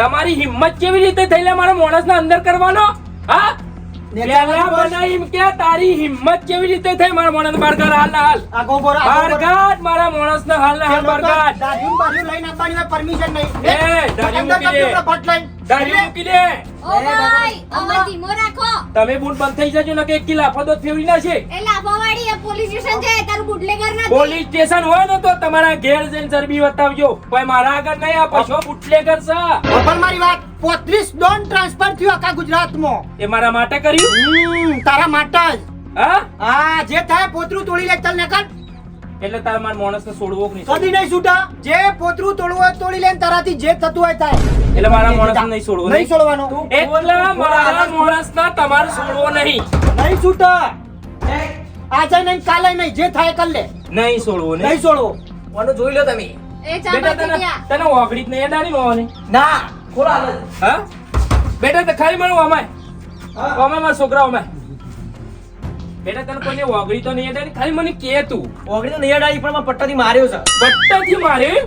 તમારી હિંમત કેવી રીતે થઈ લે મારા માણસને અંદર કરવાનો? હા, પેલા મને એમ કે તારી હિંમત કેવી રીતે થઈ મારા માણસને બહાર કાઢ? હાલ ના હાલ બહાર કાઢ મારા માણસને, હાલ ના હાલ બહાર કાઢ. દાઢીમ બાઢીમ લઈને આપવાની હોય પરમિશન નહીં. એ દાઢી મૂકી દે, દાઢી મૂકી દે. ઓ ભાઈ અવાજ ધીમો રાખો. તમે બૂટ બંધ થઈ જજો ને કે એક લાફા તો ફેવરી ના છે. એ લાફાવાડી એ પોલીસ સ્ટેશન છે, તારું બુટલેગર નથી. પોલીસ સ્ટેશન હોય ને તો તમારા ઘેર જઈને ચરબી બતાવજો. કોઈ મારા આગળ નહીં, આ પછો બુટલેગર છે. પણ મારી વાત 35 ડોન ટ્રાન્સફર થયું આખા ગુજરાતમાં. એ મારા માટે કર્યું? તારા માટે જ. હા, હા, જે થાય પોતરું તોડી લે. ચાલ નીકળ. એટલે તારા મારા માણસને છોડવો કે નહીં? કદી નહીં છૂટા. જે પોતરું તોડવું હોય તોડી લે, તારાથી જે થતું હોય થાય. એટલે મારા માણસને નહીં છોડવો? નહીં છોડવાનો. એટલે મારા માણસને તમારે છોડવો નહીં. નહીં છૂટા. આજે નહીં, કાલે નહીં, જે થાય કર લે. નહીં છોડવો નહીં. નહીં છોડવો. કોનું જોઈ લો તમે. એ ચા બેટા બાકી તને ગયા. તને ઓગળી જ નહીં દાડી મોવાની. ના ખોલો હાલ. હા બેટા તે ખાલી મને ઓમાય મારા છોકરા ઓમાય. બેટા તને કોઈને ઓગળી તો નહીં દાડી, ખાલી મને કે તું. ઓગળી તો નહીં અડાડી પણ મારા પટ્ટાથી માર્યો છે. પટ્ટાથી માર્યો?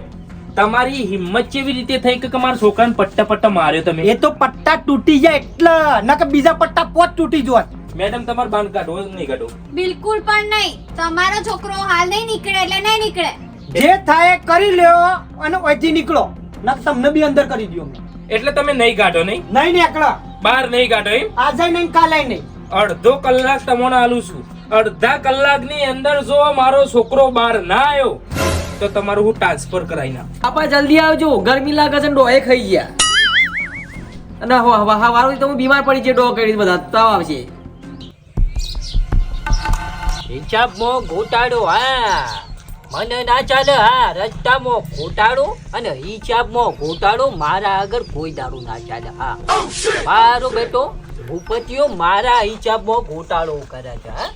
તમારી હિંમત કેવી રીતે થઈ કે મારા છોકરાને પટ્ટા માર્યો તમે? એ તો પટ્ટા તૂટી જાય એટલે, નકર બીજા પટ્ટા પોત તૂટી જોત. મેડમ તમારે બાંધ કાઢો નહીં કાઢો? બિલકુલ પણ નહીં. તમારો છોકરો હાલ નહીં નીકળે એટલે નહીં નીકળે. જે થાય કરી લ્યો અને ઓયથી નીકળો. નક તમને બી અંદર કરી દયો. એટલે તમે નહીં કાઢો નહીં? નહીં નીકળો. બહાર નહીં કાઢો એમ? આજે નહીં, કાલે નહીં. અડધો કલાક તમને આલું છું. અડધા કલાકની અંદર જો મારો છોકરો બહાર ના આવ્યો તો તમારું હું ટ્રાન્સફર કરાવી નાખ. આપા જલ્દી આવજો, ગરમી લાગે છે ને ડોહે ખાઈ ગયા. અને વારું તો હું બીમાર પડી છે. ડો કરી બધા તાવ આવશે. હિસાબમાં ઘોટાડો, હા મને ના ચાલે. હા, રસ્તામાં ઘોટાડો અને હિસાબમાં ઘોટાડો મારા આગળ કોઈ દારૂ ના ચાલે. હા, મારો બેટો ભૂપતિયો મારા હિસાબમાં ઘોટાડો કરે છે. હા,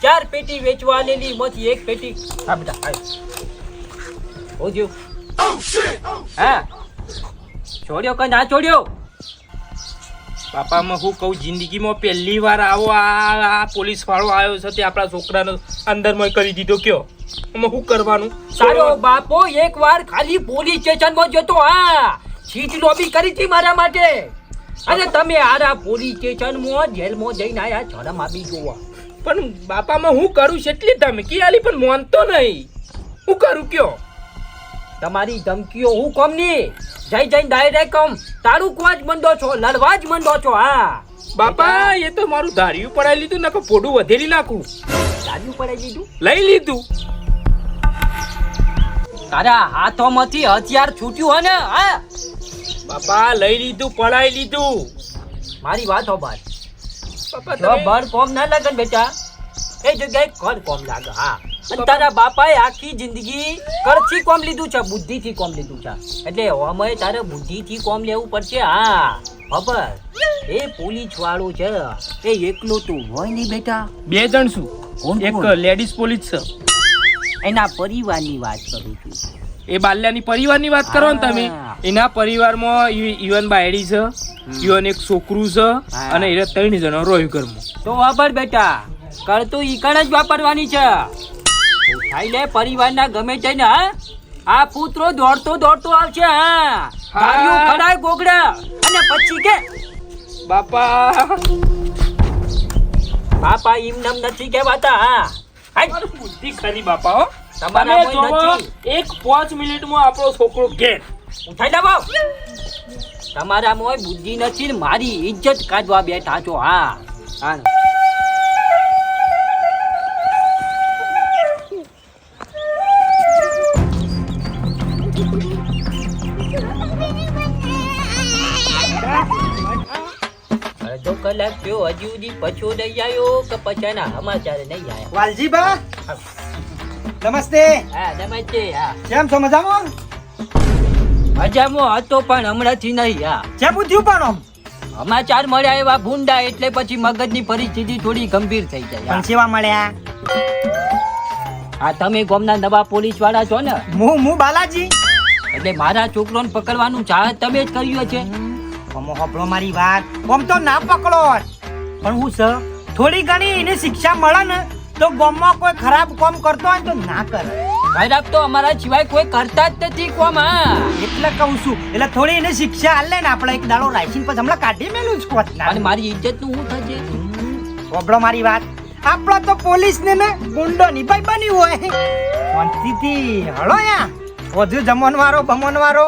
4 પેટી વેચવા આલેલી, માંથી 1 પેટી આ બધા ઓજો. હા, છોડ્યો કે ના છોડ્યો? પાપામાં હું કહું, જિંદગીમાં પહેલી વાર આવો આ પોલીસ વાળો આવ્યો છે તે આપણા છોકરાને અંદરમાં કરી દીધો. કયો એમાં શું કરવાનું? તારો બાપો એક વાર ખાલી પોલીસ સ્ટેશનમાં જતો. હા, સીટ લોબી કરી હતી મારા માટે. અને તમે આરા પોલીસ સ્ટેશનમાં જેલમાં જઈને આયા, શરમ આપી જોવા. પણ બાપામાં હું કરું છે એટલી તમે કિયાલી પણ માનતો નહીં. હું કરું કયો? તમારી ધમકીઓ હું કોમની જઈને ડાયરેક્ટ કમ તારું જ મંડો છો, લડવા જ મંડો છો. હા બાપા, એ તો મારું ધાર્યું પડાવી લીધું ને ફોડું વધેલી નાખું. દાદુ પડાઈ દીધું, લઈ લીધું. તારા હાથોમાંથી હથિયાર છૂટ્યું હે ને? હા બાપા, લઈ લીધું, પડાવી લીધું. મારી વાત હોભાર. બાપા જો તમે બળ કોમ ના લાગે ને બેટા, એ જગ્યાએ કર કોમ લાગે. હા, અને તારા બાપાએ આખી જિંદગી કરથી કોમ લીધું છે, બુદ્ધિથી કોમ લીધું છે. એટલે અમે તારે બુદ્ધિથી કોમ લેવું પડશે. હા ખબર, એ પોલીસ વાળો છે એ એકલો તો હોય નહીં બેટા. 2 જણ છું. કોણ એક કોણ? લેડીઝ પોલીસ છે. એના પરિવારની વાત કરું છું. એ બાલ્યાની પરિવારની વાત કરો ને તમે. હા. એના પરિવારમાં ઈવન બાયડી છે, ઈવન એક છોકરું છે, હા. અને એ 3 જણા રોય ઘરમાં. તો વાપર બેટા, કરતું ઈકણ જ વાપરવાની છે. ઉઠાઈ લે પરિવારના ગમે તે ને. હા, આ પુત્રો દોડતો આવશે. હા, ગાડીઓ ખડાય ગોગડા અને પછી કે બાપા, બાપા એમ નામ નથી કહેવાતા. હા, તમારું બુદ્ધિ ખરી બાપા. હો તમારા તમે કોઈ જોવો, નથી. એક 5 મિનિટમાં આપણો છોકરો ઘેર. ઉઠાઈ લે બાપ. તમારા મોય બુદ્ધિ નથી ને મારી ઇજ્જત કાઢવા બેઠા છો. હા હા, અડધો કલાક થયો હજી સુધી પછો નહીં આવ્યો કે પછાના સમાચાર નહીં આવ્યા. વાલજીબા, નમસ્તે. હા નમસ્તે. હા, કેમ છો? મજામાં? મજામાં હતો પણ હમણાંથી નહીં. હા, કેમ પૂછ્યું પણ આમ? સમાચાર મળ્યા એવા ભૂંડા એટલે પછી મગજની પરિસ્થિતિ થોડી ગંભીર થઈ જાય. પણ સેવા મળ્યા. હા, તમે ગામના નવા પોલીસ વાળા છો ને, હું બાલાજી. એટલે મારા છોકરોને પકડવાનું ચાહત તમે જ કર્યું છે. ઓમો હપળો મારી વાત. ઓમ તો ના પકડો, પણ હું છે થોડી ઘણી એને શિક્ષા મળે ને તો ગામમાં કોઈ ખરાબ કામ કરતો હોય ને તો ના કરે. ખરાબ તો અમારા સિવાય કોઈ કરતા જ નથી કોમ. હા એટલે કહું છું એટલે થોડી એને શિક્ષા આલે ને આપણે એક દાડો રાખીને પછી હમણાં કાઢી મેલું જ કોચના. અને મારી ઇજ્જત નું શું થશે? સાંભળો મારી વાત, આપણો તો પોલીસ ને ગુંડો ની ભાઈ બની હોય શાંતિથી હળો યા વધુ જમણવારો બમણવારો.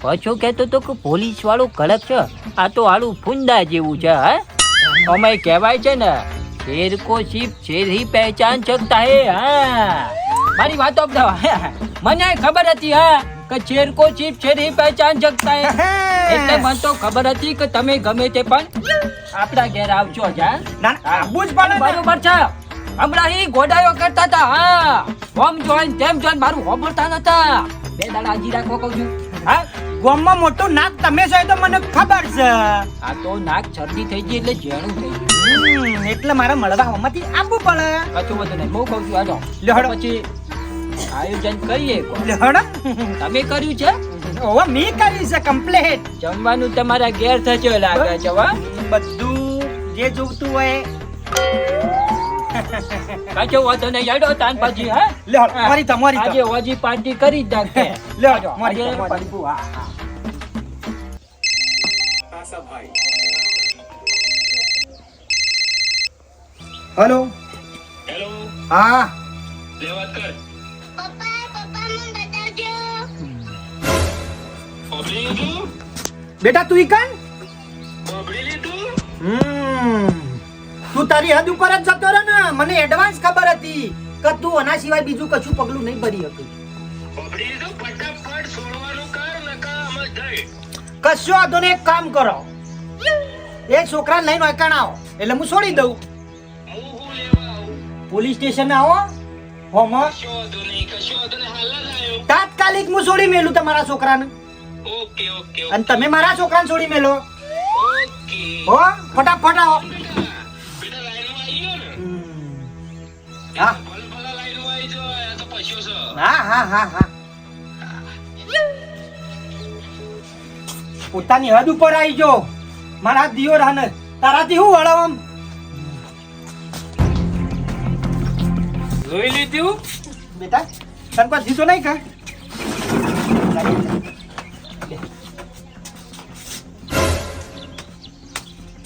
પાછો કહેતો તો કે પોલીસ વાળું કડક છે, આ તો હાલું ફૂંદા જેવું છે. હા અમે કહેવાય છે ને, શેર કો શિપ શેર ही पहचान सकता है. હા મારી વાતો મને ખબર હતી હા કે શેર કો શિપ શેર ही पहचान सकता है. એટલે મને તો ખબર હતી કે તમે ગમે તે પણ આપણા ઘેર આવજો. જા ના આબુ જ પડે ને. બરોબર છે. હમણાં ઈ ગોડાયો કરતા હતા. હા ઓમ જોઈન તેમ જોઈન મારું હોબળતા નતા. બે દાડા હાજી રાખો કહું છું. હા ગામમાં મોટું નાક તમે છો એ તો મને ખબર છે. આ તો નાક શરદી થઈ ગઈ એટલે ઝેણું થઈ ગયું. એટલે મારે મળવા હમણાંથી આવવું પડે. કશું બધું નહીં. બહુ કહું છું. હાલો લેહડો. પછી આયોજન કરીએ. લેહડો. તમે કર્યું છે? ઓવા મી કરી છે કમ્પ્લીટ. જમવાનું તમારા ઘેર થશે લાગે છે. વા બધું જે જોવતું હોય. કાચો વાતો નહીં. હેડો તાન પછી. હા લેહડો મારી તમારી આજે ઓજી પાર્ટી કરી જ નાખે. લેહડો મારી આજે તમારી. પંપુ. હા હા હેલો હા બેટા તું ઈકન તું તારી હદ ઉપર જ જતો રહે ને. મને એડવાન્સ ખબર હતી કે તું આના સિવાય બીજું કશું પગલું નહીં ભરી શકી. કશો વાંધો નહીં. એક કામ કરો, એક છોકરા લઈને અકાણ આવો એટલે હું છોડી દઉં. પોલીસ સ્ટેશન આવો હોમો તાત્કાલિક હું છોડી મેલું તમારા છોકરાને. અને તમે મારા છોકરાને છોડી મેલો. હો ફટાફટ આવો. હા હા હા હા હા પોતાની હદ ઉપર આવી જો. મારા દિયો રાને તારાથી હું વળાવમ. જોઈ લીધું બેટા તને કોઈ દીધો નહીં કા?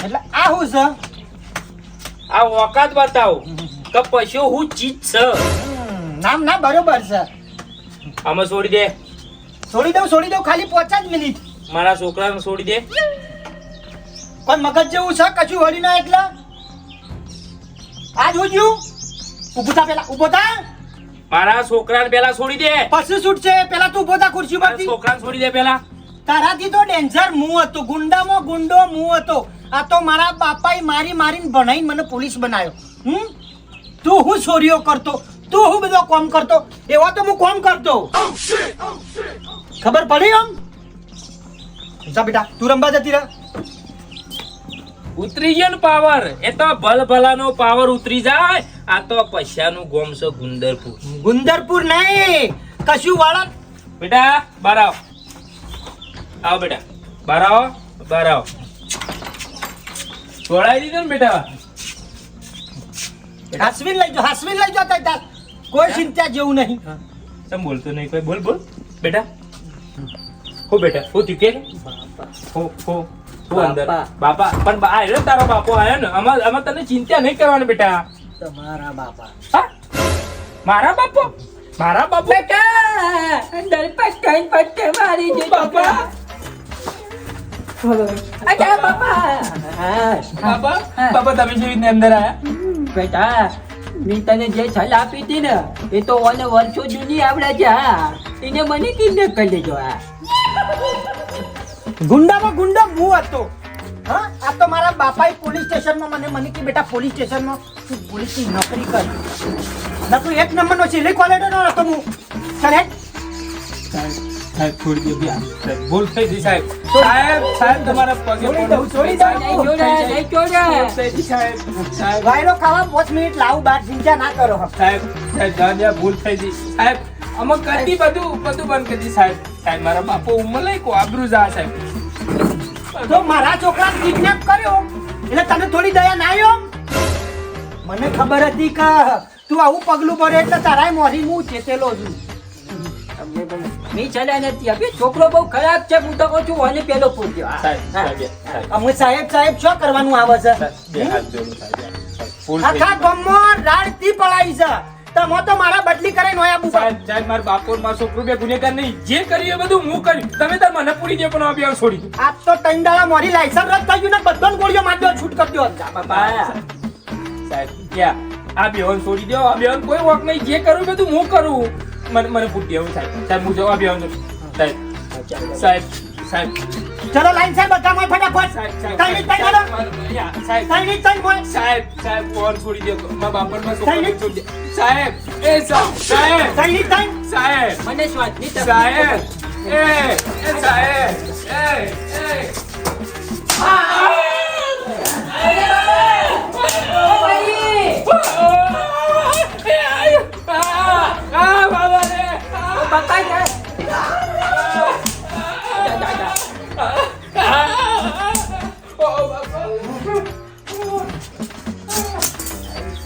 એટલે આ હું છે? આ ઓકાત બતાવો કે પશુ હું ચીજ છે. નામ ના બરોબર છે. આમાં છોડી દે. છોડી દઉં ખાલી 5 જ મિનિટ. મારા છોકરાને છોડી દે. પણ મગજ જેવું છે કશું વળી ના. એટલે આ જોજ્યું. ઉભો થા પેલા ઉભો થા. મારા છોકરાને પેલા છોડી દે. પછી છૂટશે. પેલા તું ઉભો થા ખુરશી મારા પરથી. છોકરાને છોડી દે પેલા. તારાથી તો ડેન્જર મું હતો. ગુંડામાં ગુંડો મું હતો. આ તો મારા બાપાએ મારીને ભણાઈને મને પોલીસ બનાવ્યો. તું હું ચોરીઓ કરતો, તું હું બધો કોમ કરતો. એવો તો હું કોમ કરતો. ખબર પડી આમ? જા બેટા તું રંબા જતી રહે. ઉતરી ગયો ને પાવર. એ તો ભલભલાનો પાવર ઉતરી જાય. આ તો પૈસાનું ગોમ છે ગુંદરપુર. ગુંદરપુર નહીં કશું વાળા. બેટા બહાર આવો. આવો બેટા બહાર આવો. બહાર આવો. છોડાઈ દીધો ને બેટા. હાસવીન લઈ જો તાર. કોઈ ચિંતા જેવું નહીં. તમ બોલતો નહીં કોઈ. બોલ બોલ બેટા. હો બેટા હો તું કે હો અંદર બાપા. પણ આયો ને તારો બાપો આયો ને. આમાં તને ચિંતા નહીં કરવાની બેટા. તમારા બાપા. હા મારા બાપો. મારા બાપો અંદર પટકન પટકે મારી દે બાપા. અચ્છા બાપા. બાપા તમે જેવી રીતે અંદર આયા. બેટા મેં તને જે સલાહ આપી હતી ને એ તો ઓને વર્ષો જૂની આવડે છે. હા એને મને કિડનેપ કરી લેજો. હા ગુંડામાં ગુંડો હું હતો. હા આ તો મારા બાપાએ પોલીસ સ્ટેશનમાં મને કે બેટા પોલીસ સ્ટેશનમાં તું પોલીસની નોકરી કર. ના તું 1 નંબરનો સિલે કોલેડરનો હતો હું. ચાલ હેડ. સાહેબ છોડી દો. સાહેબ ભૂલ થઈ ગઈ સાહેબ. સાહેબ તમારા પગે પડું. છોડી દઉં. નહીં જોડે. સાહેબ વાયરો ખાવા 5 મિનિટ લાવું બહાર ચિંતા ના કરો. સાહેબ જાજા ભૂલ થઈ ગઈ સાહેબ. અમે કરતી બધું બંધ કરી દી સાહેબ. સાહેબ મારા બાપો ઉંમર લઈ કો આબરૂ જા સાહેબ. તો મારા છોકરાને કિડનેપ કર્યો એટલે તને થોડી દયા ના આવ્યો? મને ખબર હતી કે તું આવું પગલું ભરે એટલે તારાય મોરી હું ચેતેલો છું. મેં ચાલ્યા નથી હવે છોકરો બહુ ખરાબ છે હું તો કહું છું અને પેલો પૂછ્યો અમે સાહેબ શું કરવાનું આવે છે? આખા ગામમાં રાડતી પડાઈ છે. તમે તો મારા બદલી કરે નોયા બુબા. સાહેબ મારા બાપો મારો છોકરો બે ગુનેગાર નહીં, જે કર્યું એ બધું હું કર્યું. તમે તાર મને પૂરી દે પણ અભિયાન છોડી દો. આજ તો ત્રણ દાડા મારી લાયસન્સ રદ થઈ ગયું ને બધાને ગોળીઓ મારી દો, છૂટ કરી દો. સાહેબ ક્યાં આ બેહન છોડી દો. આ બેહન કોઈ વોક નહીં, જે કરું એ બધું હું કરું. મને પૂરી દેવું સાહેબ હું જવા બેહન સાહેબ ચલો લાઈન સાહેબ બધા મોય ફટાફટ. સાહેબ ફોન છોડી દો. મારા બાપા મારા છોકરો છોડી દે. સાહેબ સાહેબ મને શ્વાસની તકલીફ સાહેબ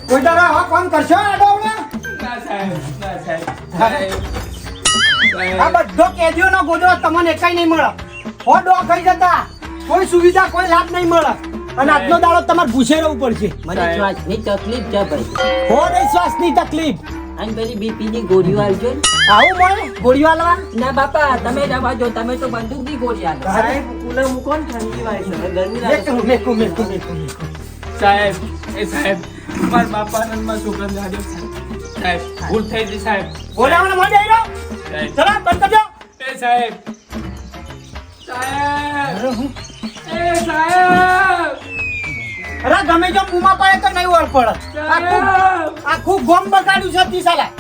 કોઈ દાડા આ કામ કરશો આડોવડા? આ બધો કેદીઓનો ગોદડો તમને એકાઈ નહીં મળે. હો ડો ખાઈ જતા કોઈ સુવિધા કોઈ લાભ નહીં મળે. અને આજનો દાડો તમારે ભૂસે રહેવું પડશે. મને શ્વાસની તકલીફ છે ભાઈ હો નહીં શ્વાસની તકલીફ. અને પેલી બીપી ની ગોળીઓ આલજો ને. આવું મળે ગોળીઓ આલવા? ના બાપા તમે જવા જો, તમે તો બંદૂક ની ગોળી આલો. સાહેબ કુલર મૂકો ને ઠંડી વાય છે ગરમી લાગે છે. મેકું. સાહેબ મારા બાપા અને મારા છોકરા સાહેબ ભૂલ થઈ ગઈ સાહેબ. બોલાવવાનો મજા આવ્યો. ચલો બંધ કરજો. સાહેબ અરે ગમે જો બૂમા પાડે તો નહીં વળ પડે. આખું ગોમ બગાડ્યું છે તી સાલા.